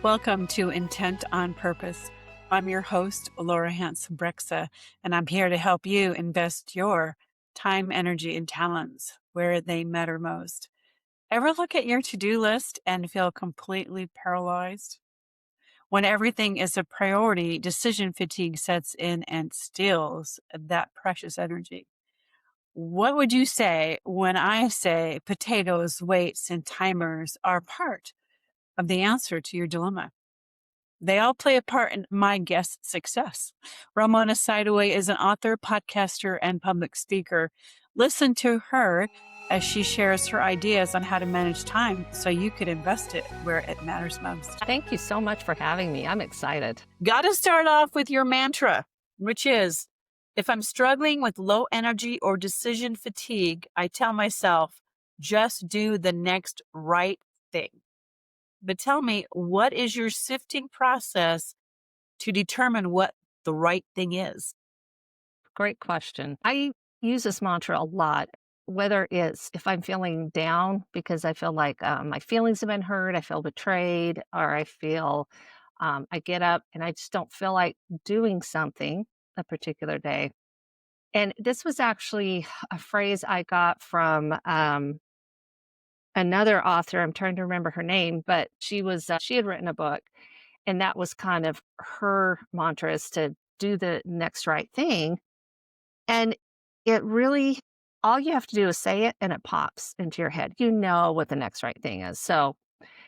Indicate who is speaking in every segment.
Speaker 1: Welcome to Intent on Purpose. I'm your host, Laura Hanson Brexa, and I'm here to help you invest your time, energy, and talents where they matter most. Ever look at your to-do list and feel completely paralyzed? When everything is a priority, decision fatigue sets in and steals that precious energy. What would you say when I say potatoes, weights, and timers are part of the answer to your dilemma? They all play a part in my guest's success. Ramona Siddoway is an author, podcaster, and public speaker. Listen to her as she shares her ideas on how to manage time so you could invest it where it matters most.
Speaker 2: Thank you so much for having me. I'm excited.
Speaker 1: Got to start off with your mantra, which is, if I'm struggling with low energy or decision fatigue, I tell myself, just do the next right thing. But tell me, what is your sifting process to determine what the right thing is?
Speaker 2: Great question. I use this mantra a lot, whether it's if I'm feeling down because I feel like my feelings have been hurt, I feel betrayed, or I get up and I just don't feel like doing something a particular day. And this was actually a phrase I got from another author. I'm trying to remember her name, but she had written a book, and that was kind of her mantra is to do the next right thing. And it really, all you have to do is say it and it pops into your head. You know what the next right thing is. So,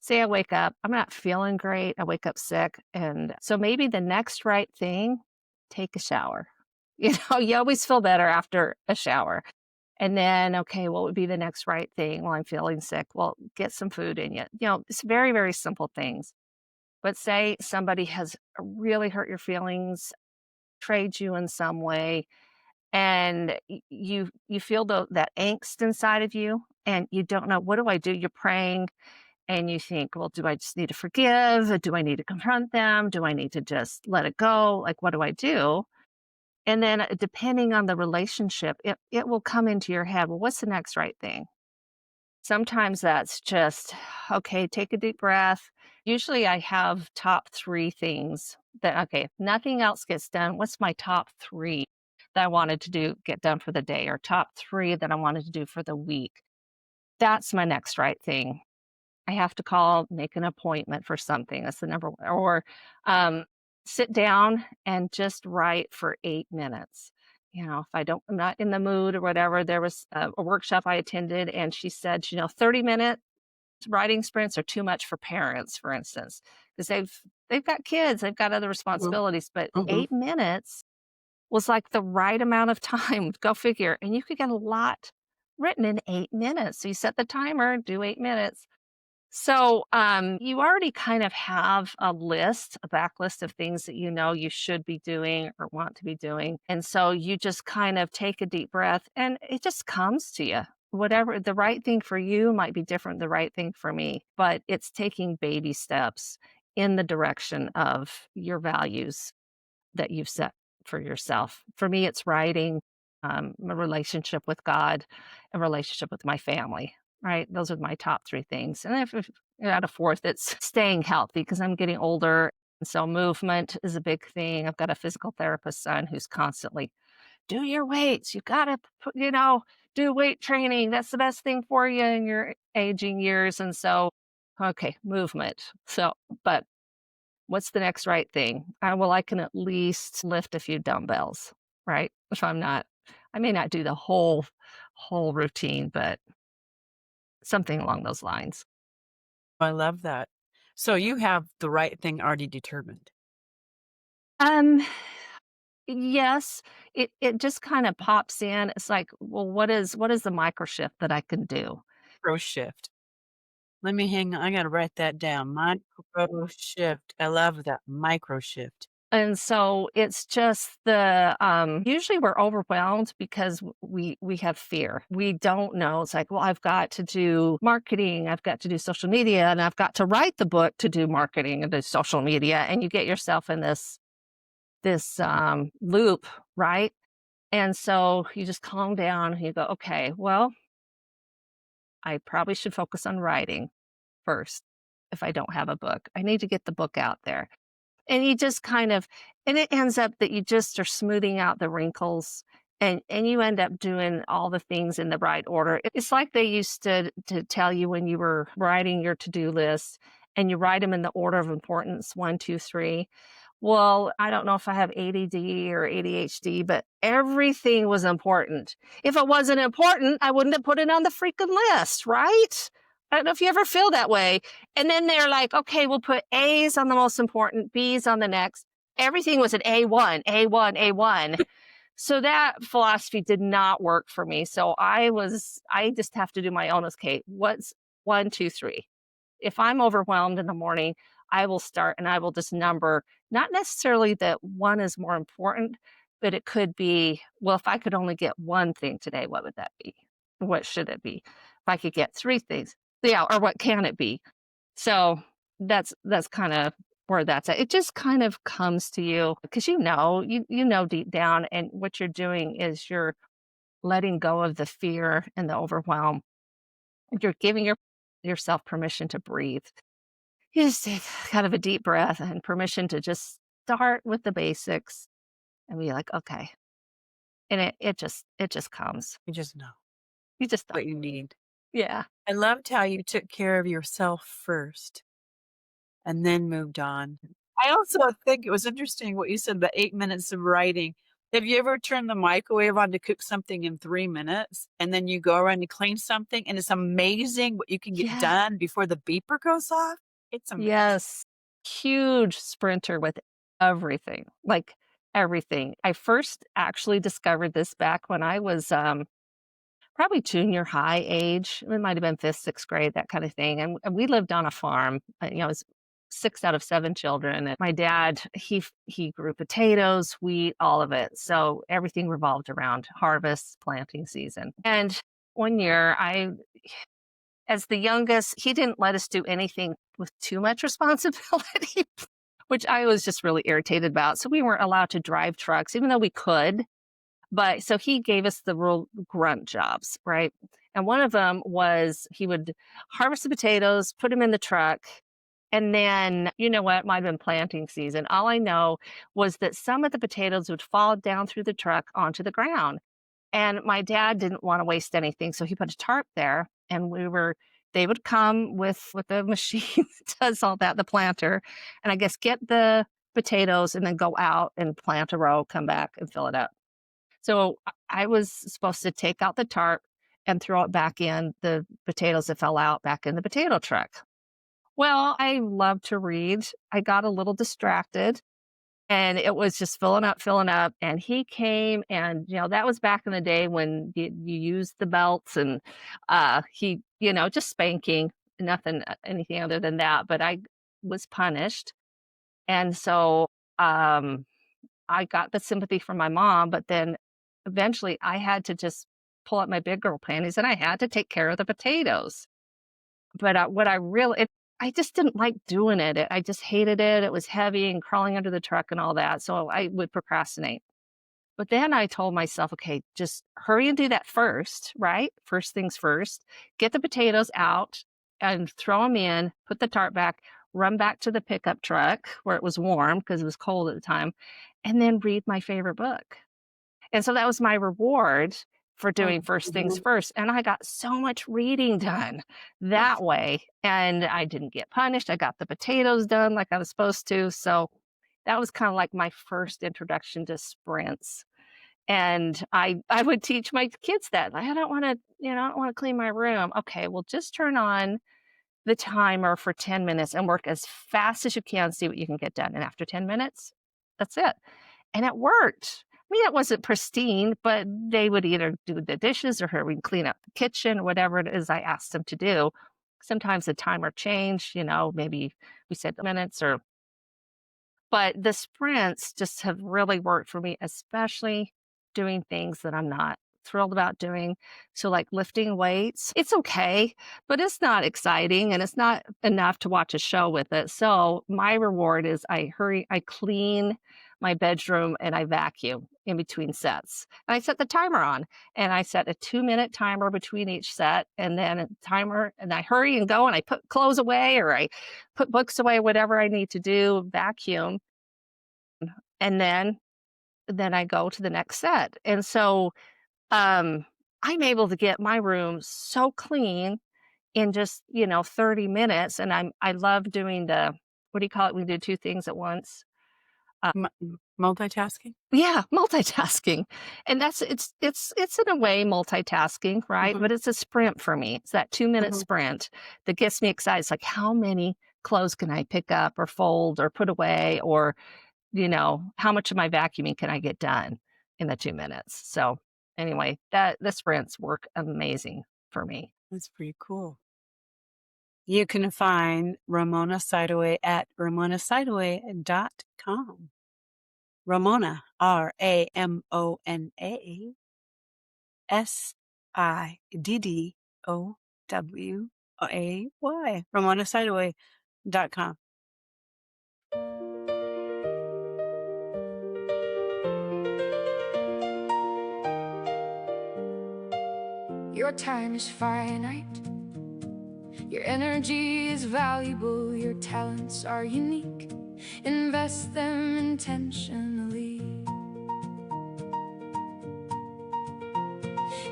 Speaker 2: say I wake up, I'm not feeling great. I wake up sick. And so maybe the next right thing, take a shower. You always feel better after a shower. And then, okay, what would be the next right thing? Well, I'm feeling sick. Well, get some food in you. It's very, very simple things. But say somebody has really hurt your feelings, trade you in some way, and you feel that angst inside of you, and you don't know, what do I do? You're praying, and you think, well, do I just need to forgive? Do I need to confront them? Do I need to just let it go? Like, what do I do? And then depending on the relationship, it will come into your head. Well, what's the next right thing? Sometimes that's just, okay, take a deep breath. Usually I have top 3 things that, okay, if nothing else gets done, what's my top 3 that I wanted to get done for the day, or top 3 that I wanted to do for the week? That's my next right thing. I have to call, make an appointment for something. That's the number one. Or um, sit down and just write for 8 minutes. If I'm not in the mood or whatever, there was a workshop I attended, and she said, 30-minute writing sprints are too much for parents, for instance, because they've got kids, they've got other
Speaker 1: Mhm,
Speaker 2: responsibilities. But
Speaker 1: mhm.
Speaker 2: 8 minutes was like the right amount of time. Go figure. And you could get a lot written in 8 minutes. So you set the timer, do 8 minutes. So, you already kind of have a backlist of things that you should be doing or want to be doing. And so you just kind of take a deep breath and it just comes to you. Whatever the right thing for you might be different, the right thing for me, but it's taking baby steps in the direction of your values that you've set for yourself. For me, it's writing, a relationship with God, a relationship with my family, right? Those are my top 3 things. And if you add a fourth, it's staying healthy because I'm getting older. And so movement is a big thing. I've got a physical therapist son who's constantly, do your weights. You got to, do weight training. That's the best thing for you in your aging years. And so, okay, movement. So, but what's the next right thing? Well, I can at least lift a few dumbbells, right? If I may not do the whole routine, but something along those lines.
Speaker 1: I love that. So you have the right thing already determined.
Speaker 2: Um, yes, it just kind of pops in. It's like, well, what is the micro shift that I can do?
Speaker 1: Micro shift. Let me hang on. I got to write that down. Micro shift. I love that. Micro shift.
Speaker 2: And so it's just usually we're overwhelmed because we have fear. We don't know. It's like, well, I've got to do marketing, I've got to do social media, and I've got to write the book to do marketing and do social media. And you get yourself in this loop, right? And so you just calm down and you go, okay, well, I probably should focus on writing first. if I don't have a book. I need to get the book out there. And you just kind of and it ends up that you just are smoothing out the wrinkles and you end up doing all the things in the right order. It's like they used to tell you when you were writing your to-do list and you write them in the order of importance, 1, 2, 3. Well, I don't know if I have ADD or ADHD, but everything was important. If it wasn't important, I wouldn't have put it on the freaking list, right? I don't know if you ever feel that way. And then they're like, okay, we'll put A's on the most important, B's on the next. Everything was an A1, A1, A1. So that philosophy did not work for me. So I just have to do my own. Okay, what's 1, 2, 3? If I'm overwhelmed in the morning, I will start and I will just number, not necessarily that one is more important, but it could be, well, if I could only get one thing today, what would that be? What should it be? If I could get three things, yeah, or what can it be? So that's kind of where that's at. It just kind of comes to you because you know deep down, and what you're doing is you're letting go of the fear and the overwhelm. You're giving yourself permission to breathe. You just take kind of a deep breath and permission to just start with the basics and be like, okay. And it just comes.
Speaker 1: You just know
Speaker 2: You just don't.
Speaker 1: what you need.
Speaker 2: Yeah.
Speaker 1: I loved how you took care of yourself first and then moved on. I also think it was interesting what you said, the 8 minutes of writing. Have you ever turned the microwave on to cook something in 3 minutes and then you go around and clean something and it's amazing what you can get
Speaker 2: Yeah.
Speaker 1: done before the beeper goes off? It's amazing.
Speaker 2: Yes. Huge sprinter with everything, like everything. I first actually discovered this back when I was probably junior high age. It might have been fifth, sixth grade, that kind of thing. And we lived on a farm. It was 6 out of 7 children. And my dad, he grew potatoes, wheat, all of it. So everything revolved around harvest, planting season. And one year, as the youngest, he didn't let us do anything with too much responsibility, which I was just really irritated about. So we weren't allowed to drive trucks, even though we could. But so he gave us the real grunt jobs, right? And one of them was he would harvest the potatoes, put them in the truck. And then, you know what, might have been planting season. All I know was that some of the potatoes would fall down through the truck onto the ground. And my dad didn't want to waste anything. So he put a tarp there and they would come with the machine that does all that, the planter, and I guess get the potatoes and then go out and plant a row, come back and fill it up. So I was supposed to take out the tarp and throw it back in the potatoes that fell out back in the potato truck. Well, I love to read. I got a little distracted and it was just filling up, filling up. And he came and, that was back in the day when you used the belts and just spanking, nothing, anything other than that. But I was punished. And so I got the sympathy from my mom, but then eventually I had to just pull up my big girl panties and I had to take care of the potatoes. But what I just didn't like doing it. I just hated it. It was heavy and crawling under the truck and all that. So I would procrastinate. But then I told myself, okay, just hurry and do that first, right? First things first. Get the potatoes out and throw them in, put the tarp back, run back to the pickup truck where it was warm because it was cold at the time, and then read my favorite book. And so that was my reward for doing first things
Speaker 1: Mhm.
Speaker 2: first. And I got so much reading done that way. And I didn't get punished. I got the potatoes done like I was supposed to. So that was kind of like my first introduction to sprints. And I would teach my kids that. I don't want to, I don't want to clean my room. Okay, well, just turn on the timer for 10 minutes and work as fast as you can, see what you can get done. And after 10 minutes, that's it. And it worked. I mean, it wasn't pristine, but they would either do the dishes or we'd clean up the kitchen, whatever it is I asked them to do. Sometimes the timer changed, maybe we said minutes but the sprints just have really worked for me, especially doing things that I'm not thrilled about doing. So, like lifting weights, it's okay, but it's not exciting and it's not enough to watch a show with it. So, my reward is I clean my bedroom and I vacuum in between sets. And I set the timer on, and I set a 2-minute timer between each set, and then a timer, and I hurry and go and I put clothes away or I put books away, whatever I need to do, vacuum, and then I go to the next set. And so I'm able to get my room so clean in just, 30 minutes. And I love doing the, what do you call it? We do two things at once. Uh,
Speaker 1: Multitasking?
Speaker 2: yeah, multitasking. And it's in a way multitasking, right?
Speaker 1: Mhm,
Speaker 2: But it's a sprint for me. It's that 2-minute
Speaker 1: mhm.
Speaker 2: sprint that gets me excited. It's like, how many clothes can I pick up or fold or put away? Or, how much of my vacuuming can I get done in the 2 minutes? So anyway, that the sprints work amazing for me.
Speaker 1: That's pretty cool. You can find Ramona Siddoway at ramonasiddoway.com. Ramona, RamonaSiddoway. RamonaSiddoway.com.
Speaker 3: Your time is finite. Your energy is valuable. Your talents are unique. Invest them intentionally.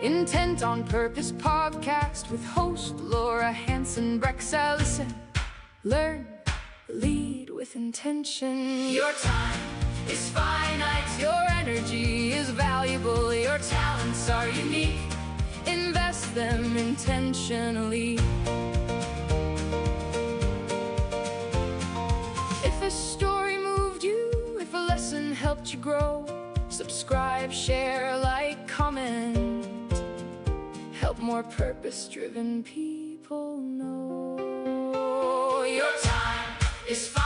Speaker 3: Intent on Purpose podcast with host Laura Hanson Brexa. Listen, learn, lead with intention. Your time is finite. Your energy is valuable. Your talents are unique. Invest them intentionally. If a story moved you, if a lesson helped you grow, subscribe, share, like, comment. Help more purpose-driven people know. Your time is fine.